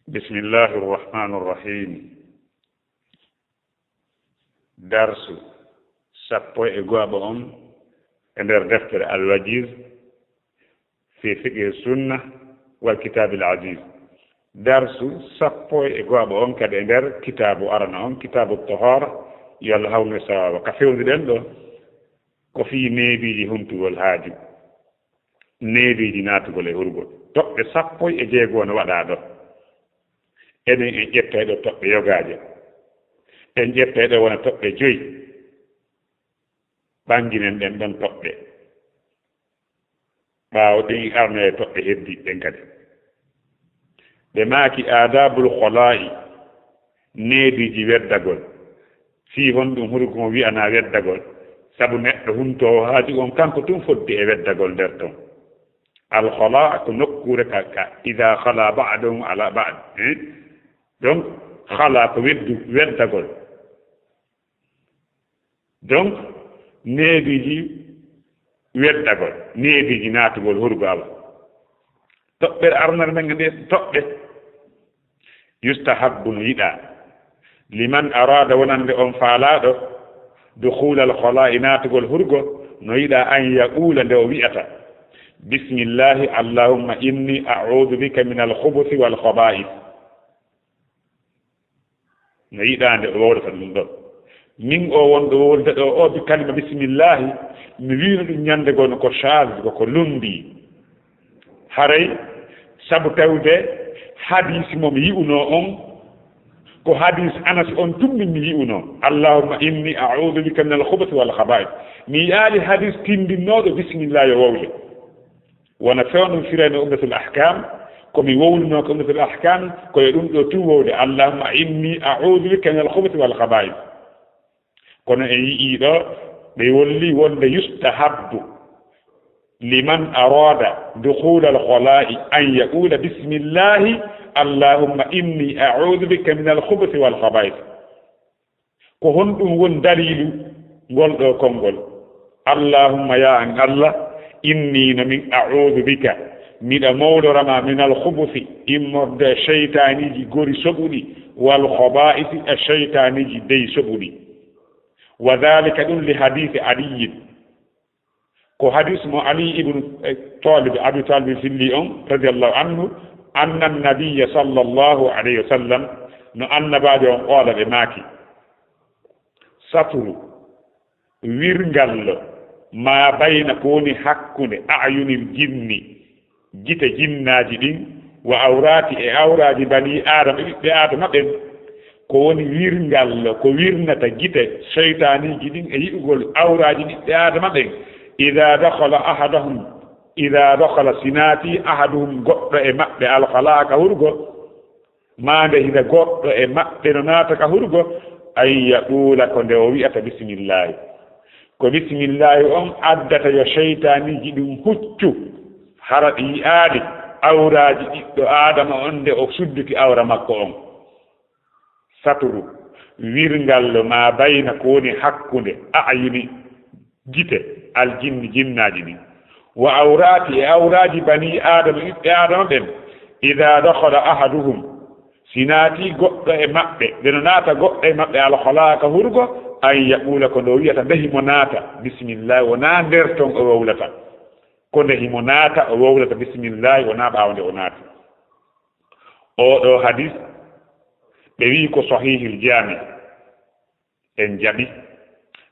بسم الله الرحمن الرحيم درس سابو إغوابهم اندر دفتر الوجيز في فقه السنة والكتاب العزيز درس سابو إغوابهم كد اندر كتاب أرنهم كتاب الطهارة يلهون سوا وكفيون دلو كفي نبي هنتو والهاجب نبي ناتو والهرغو توك سابو إجيغون ودادو enen en ƴetteɗo toɓɓe yogaje en ƴetteɗo wona toɓɓe joyi ɓanginen ɗen ɗon toɓɓe ɓaawo ɗin arno e toɓɓe heddiɗen kadi ɓe maaki adabul khola'i neediji weddagol fii hon ɗum huri komo wiyana weddagol sabu neɗɗo huntowo haaju on kanko tun foddi e weddagol nder ton al khola ko nokkure ka ida khala ba'dum ala ba'd donc khala ko weddagol donc neediji weddagol neediji naatugol hurgal toɓɓe arnar men nde toɓɓe yustahabbu no yiɗa liman arada wonande on faalaɗo dukhul al khala'i naatugol hurgo no yiɗa an yaqula nde o wi'ata bismillahi allahumma inni a'udhu bika min al khubuthi wal khaba'ith no yiɗande o wowdata ɗum ɗo min o wonɗo wowlde ɗo o bi kalima bisimillahi mi wino ɗum ñande gono ko charge koko lumbi haray sabu tawde hadisi momi yi'uno on ko hadis anas on tummin mi yi'uno allahumma inni a'udhu bika min al-khubuthi wal khaba'ith mi yaali hadis tindinnoɗo bisimillahi o wowle wona fewnum firano umdatul ahkam komi wowluno ko umdatul ahkam koye ɗum ɗo tu wowde allahumma inni a'udhu bika min al-khubuthi wal khaba'ith kono en yii ɗo ɓe wolli wonde yustahabbu liman arada dukhul al-khala'i an yaqula bismillahi allahumma inni a'udhu bika min al-khubuthi wal khaba'ith ko honɗum won dalilu ngol ɗo konngol allahumma ya an allah inni no min a'udhu bika miɗa mawlorama min al-khubuthi immorde sheytaniji gori soɓuɗi wal khaba'ith e sheytaniji dey soɓuɗi wa dhalika ɗum li hadithi aliyin ko hadis mo ali ibnu talib abi talib filli on radiallahu anhu anna nabiya sallallahu alayhi wa sallam no annabajo on qoola ɓe maaki saturu wirngallo ma bayna ko woni hakkunde ayunil jinni gite jinnaji ɗin wa awrati e awraji bani adama ɓiɓɓe adama ɓen ko woni wirngal ko wirnata gite seytaniji ɗin e yi'ugol awraji ɓiɓɓe adama ɓen ida dakhala sinati ahaduhum goɗɗo e maɓɓe alkhala ka hurgo mande hina goɗɗo e maɓɓe no naata ka hurgo ay yaqula ko nde o wi'ata bisimillahi ko bisimillahi on addata yo seytaniji ɗum huccu hara ɗi aadi awraji ɓiɗɗo adama on nde o sudduki awra makko on saturu wirngal ma bayna ko woni hakkunde ayuni gite aljinni jinnaji ɗin wa awrati e awraji bani adama ɓiɓɓe adama ɓen ida dakhala ahaduhum sinati goɗɗo e maɓɓe ɓeno naata goɗɗo e maɓɓe alhalaka hurgo an yaqula ko ndo wiyata nde himo naata bisimillahi wona nder ton o wowlata ko nde himo naata o wowlata bisimillahi wona ɓawnde o naati oɗo hadis ɓe wi ko sahihil jami en jaɓi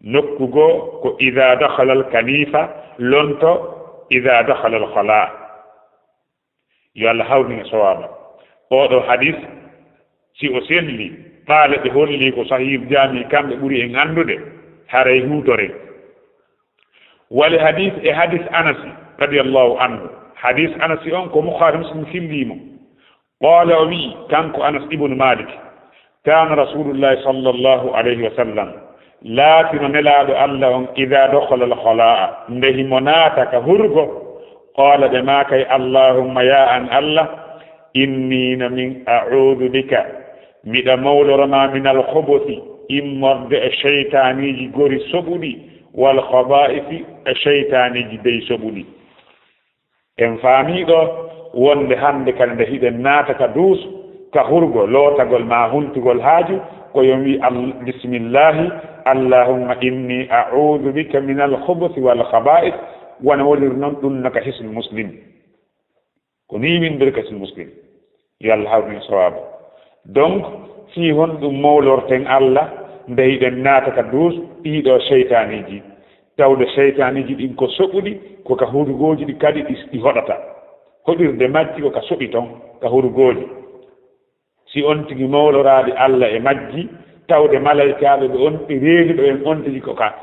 nokkugo ko ida dakhala al kanifa lonto ida dakhala al khala yo allah hawni sawaba oɗo hadis si o selli ɓaale ɓe holli ko sahihil jami kamɓe ɓuri en andude haray hutore wali hadis e hadis anasi radiallahu anhu hadis anasi on ko bukhari muslim fillimo qala o wi kanko anas ibnu malik kana rasulullahi sallallahu alayhi wa sallam laatino nelaɗo allah on ida dakhala al khalaa nde himo naata ka hurgo qala ɓe makay allahumma ya an allah inni no min a'udhu bika miɗa mawlorama min al khubuthi immorde e sheytaniji gori soɓuɗi wal khaba'ithi e sheytaniji dey soɓuɗi en faamiɗo wonde hande kala nde hiɗen naata ka duus ka hurgo lootagol ma huntugol haaju ko yomi bismillahi allahumma inni a'udhu bika min al-khubuthi wal khaba'ith wana wolir non ɗum naka hisnu muslim ko ni min nder kasil muslim yo allah hawrin sawaba donc si hon ɗum mawlorten allah ndeyɗen naata ka duus ɗiɗo seytaniji tawde seytaniji ɗin ko soɓuɗi koka hurugoji ɗi kadi ɗi hoɗata hoɗirde majji koka soɓi ton ka hurugoji si on tigi mawloraade allah e majji tawde malaykaaɓe ɓe on ɓe reeni ɗo en on tigi koka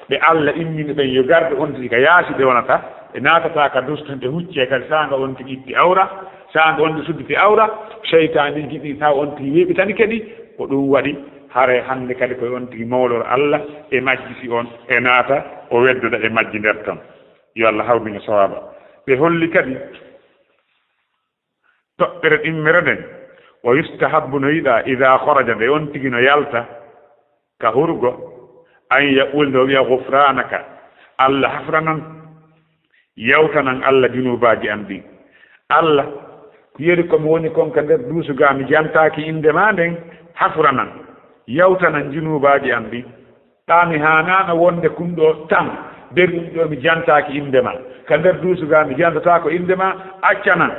ɓe allah immini ɓen yo garde on tigi ka yaasi ɓe wonata ɓe naatata ka duston ɓe huccee kadi saanga on tigi itti awra saanga on ɗi sudditi awra seytaniji ɗi taw on tigi weeɓitani kadi ko ɗum waɗi hare hannde kadi koye on tigi mawloro allah e majji si on e naata o weddoda e majji nder ton yo allah hawrino sawaba ɓe holli kadi toɓɓere ɗimmere nden o yustahabbu no yiɗa ida kharaja nde on tigi no yalta ka hurgo an yaqulde o wiya gufranaka allah hafranan yawtanan allah junubaji am ɗin allah ko yeri komi woni kon ka nder duusuga mi jantaki inde ma nden hafranan yawtanan junubaji am ɗin ɗami hanano wonde kumɗo tan nder ɗum ɗo mi jantaki inde ma ka nder duusuga mi jantata ko inde ma accanan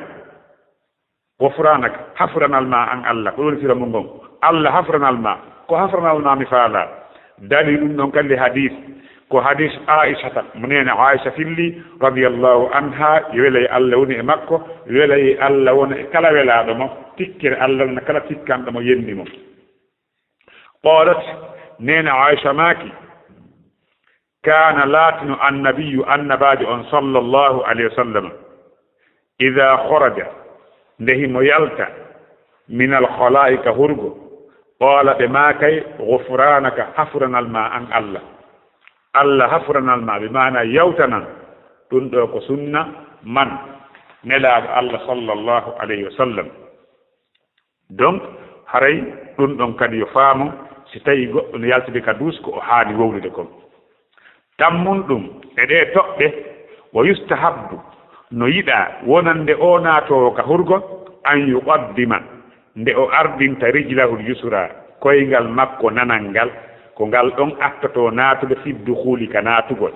gofranaka hafranal ma an allah ko woni sira mo ngon allah hafranal ma ko hafranal ma mi faala dali ɗum ɗon kandi hadis ko hadis aishata mo nene aicha filli radiallahu anha yo wela e allah woni e makko wela e allah wona e kala welaɗo mo tikkere allah na kala tikkanɗo mo yendi mo qalat nene aicha maki kana latino annabiyu annabajo on sallllahu alayhi wa sallam ida kharaja ndehi mo yalta min alkhalaika hurgo qala ɓe ma kay gufranaka hafranal ma an allah allah hafranal ma ɓe mana yawtanan ɗum ɗo ko sunna man nelaɗo allah sallllahu alayhi wa sallam donc haray ɗum ɗon kadi yo faamo si tawi goɗɗo no yaltide ka duus ko o haani wowlude kon tammun ɗum e ɗe toɓɓe wo yustahabbu no yiɗa wonande o naatowo ka hurgo an yuqaddima nde o ardinta rijlahul yusra koyngal makko nanal ngal ko ngal ɗon attoto naatude fiddu huuli ka naatugol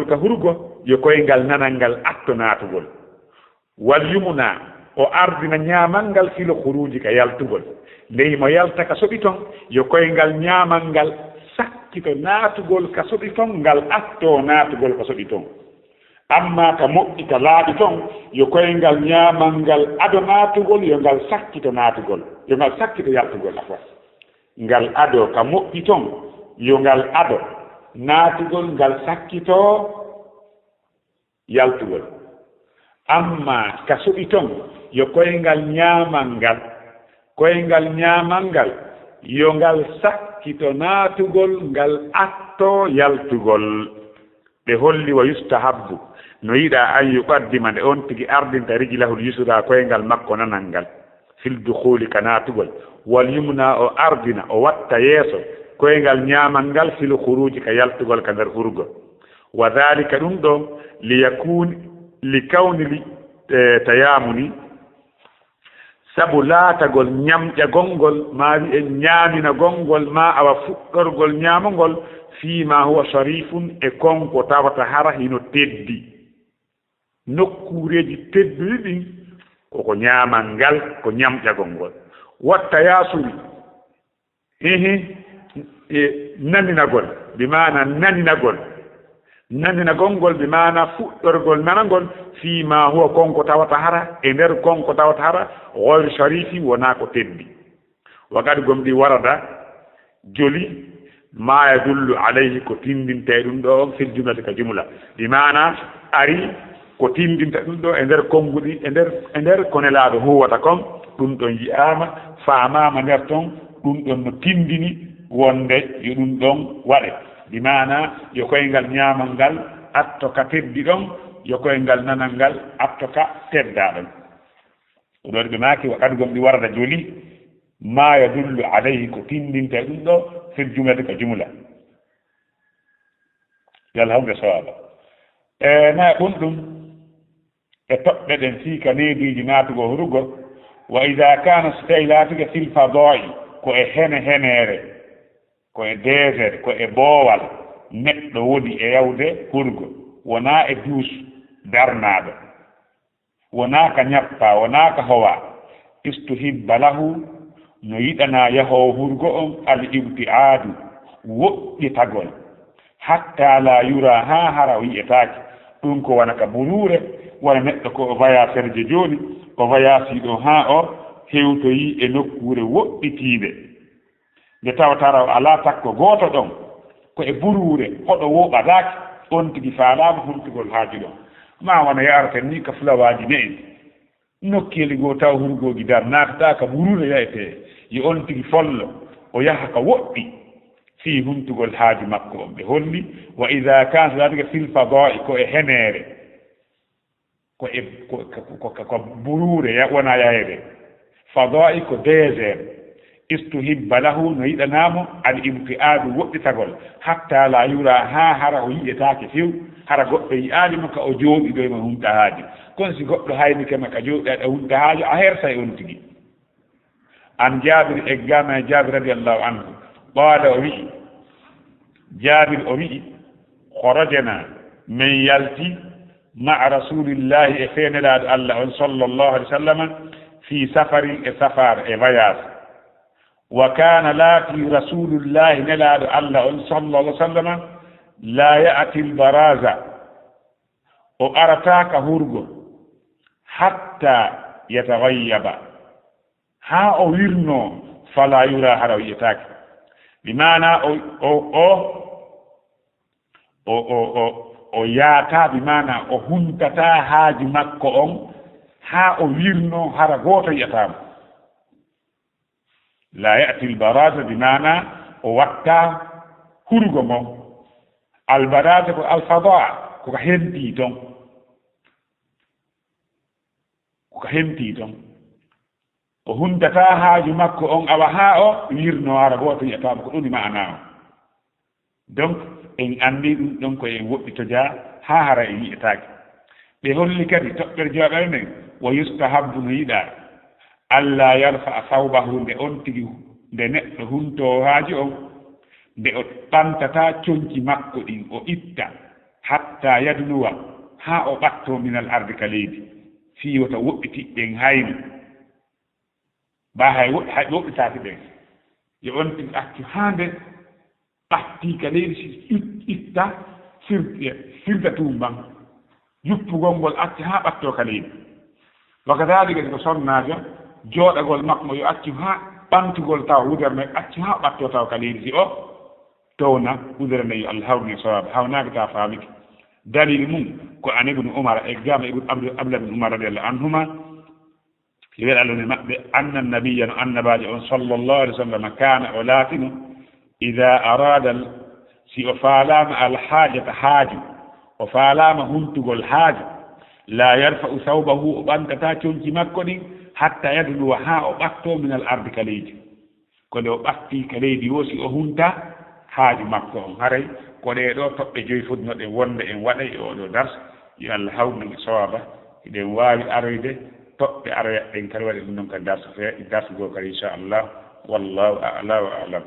ka hurgo yo koyngal nanal ngal atto naatugol wal yumna o ardina ñaamal ngal filo huruji ka yaltugol ndeyi mo yalta ka soɓi ton yo koyngal ñaamal ngal sakkito naatugol ka soɓi ton ngal atto naatugol ka soɓi ton amma ka moƴƴi ka laaɓi ton yo koyngal ñaamal ngal ado naatugol yo ngal sakkito naatugol yo ngal sakkito yaltugol afa ngal ado ka moƴƴi ton yo ngal ado naatugol ngal sakkito yaltugol amma ka soɓi ton yo koyngal ñaamal ngal yo ngal sakkito naatugol ngal atto yaltugol ɓe holli wa yustahabbu no yiɗa an yuqaddima nde on tigi ardinta rijlahul yusra koyngal makko nanal ngal fil dukhuli ka naatugol wal yumna o ardina o watta yeeso koyngal ñaamal ngal fil khuruji ka yaltugol ka nder hurgo wa dhalika ɗum ɗo li kawni tayamuni sabu laatagol ñamƴa gongol ma wi en ñaamina gongol ma awa fuɗɗorgol ñaamogol fiima huwa sharifun e konko tawata hara hino teddi nokkuureji tedduɗi ɗin koko ñaamal ngal ko ñamƴagol ngol watta yaasuri naninagol bi mana naninagol ngol bi mana fuɗɗorgol nanagol fiima huwa konko tawata hara e nder konko tawata hara gayru sharifi wona ko teddi wakati gomɗi warada joli ma yadullu alayhi ko tindinte ɗum ɗo fil jumlati ka jumla bi mana ari ko tindinta ɗum ɗo e nder konnguɗi e nder ko nelaaɗo huwata kon ɗum ɗon yiyama faamama nder ton ɗum ɗon no tindini wonde yo ɗum ɗon waɗe bi mana yo koyngal ñaamal ngal atto ka teddi ɗon yo koyngal nanal ngal atto ka teddaɗon ɗon ɓe maaki wakati gom ɗi warata joli ma yadullu alayhi ko tindinta ɗum ɗo fil jumlati ka jumla yalla hawde sawaba na ɗum ɗum e toɓɓe ɗen siika neediji naatugo hurugo وإذا كان ستيلاتك في الفضاء كو هنere ko e désert ko e boowal neɗɗo woni e yawde hurgo wona e duus darnaaɗo wona ka ñappa wona ka howa istuhibba lahu no yiɗana yahoo hurgo on al ibtiadu woɗɗitagol hatta la yura ha hara wiyetaake ɗum ko wona ka burure wona neɗɗo ko o voyageur je jooni o voyagesiɗo ha o hewtoyi e nokkure woɗɗitiiɗe nde tawatara ala takko gooto ɗon ko e burure hoɗo woɓataake on tigi faalaama hultugol haaju ɗon ma wona yareten ni ka fulawaji ne en nokkeli goo taw hurgoji dar naatata ka burure yayete yo on tigi follo o yaha ka woɗɗi fii humtugol haaju makko on ɓe holli wa ida kan sadatiga fil fadai ko e heneere ko burure wona yahede fadai ko désert istuhibba lahu no yiɗanamo al ibtiadu woɗɗitagol hatta la yura ha hara o yiƴetake few hara goɗɗo yi'animo ka o jooɗiɗo ema humta haaji kono si goɗɗo hayni kema ka jooɗiɗa humta haaji a hersa e on tigi an jabir eggama e jabir radiallahu anhu ɓaada o wi'i jabir o wi'i horojana min yalti ma'a rasulillahi e fenelaɗo allah on sallllahu alih w sallam fi safarin e safar e voyage wa kana laati rasulullahi nelaɗo allah on sallallahu alih wa sallam la ya'ti albaraza o arataka hurgo hatta yataghayyaba ha o wirno fala yura hara yitaki bimana o yaata bimana o huntata haaji makko on ha o wirno hara goto yiyatamo la ya'ti albaraza bimana o watta hurgo mon albaraza ko alfadaa ko henti ton o huntata haaju makko on awa ha o wirno hara goto yiyatamo ko ɗum maana o donc en andi ɗum ɗon ko en woɗɗitoja ha hara e yiyetake ɓe holli kadi toɓɓere jooɗere nden wo yustahabbu no yiɗa allah yarfa sawbahu nde on tigi nde neɗɗo hunto haaji on nde o ɓantata coñci makko ɗin o itta hatta yadnuwa ha o ɓatto minal ardi ka leydi fii wota woɗɗitiɗɗen hayno ba hay woɗɗitaki ɗen yo on tigi accu ha nde ɓatti ka leydi si itta firta tumban juppugol ngol acci ha ɓatto ka leydi wakadalika ko sonnajo jooɗagol makko yo accu ha ɓantugol taw wudere nde accu ha ɓatto taw ka leydi si o towna wudere nde yo allah hawni sawaba hawnaaki ta faamiki dalil mum ko an ibnu umar e gama ibnu abdullah ibn umar radiallahu anhuma yo weɗa allah ne maɓɓe anna nabiya no annabajo on sallllahu alih w sallam kana o laatino ida arada si o faalama alhaajata haaju o faalama huntugol haaju la yarfa'u sawbahu o ɓantata coñci makko ɗin hatta yadluwa ha o ɓatto min al ardi ka leydi ko nde o ɓatti ka leydi wo si o hunta haaju makko on haray ko ɗe ɗo toɓɓe joyi fotnoɗen wonde en waɗay e oɗo darse yo allah hawnan e sowaba eɗen wawi aroyde toɓɓe aroya ɗen kadi waɗe ɗum noon kadi darse goo kadi inchallah wallahu a'la wa a'lam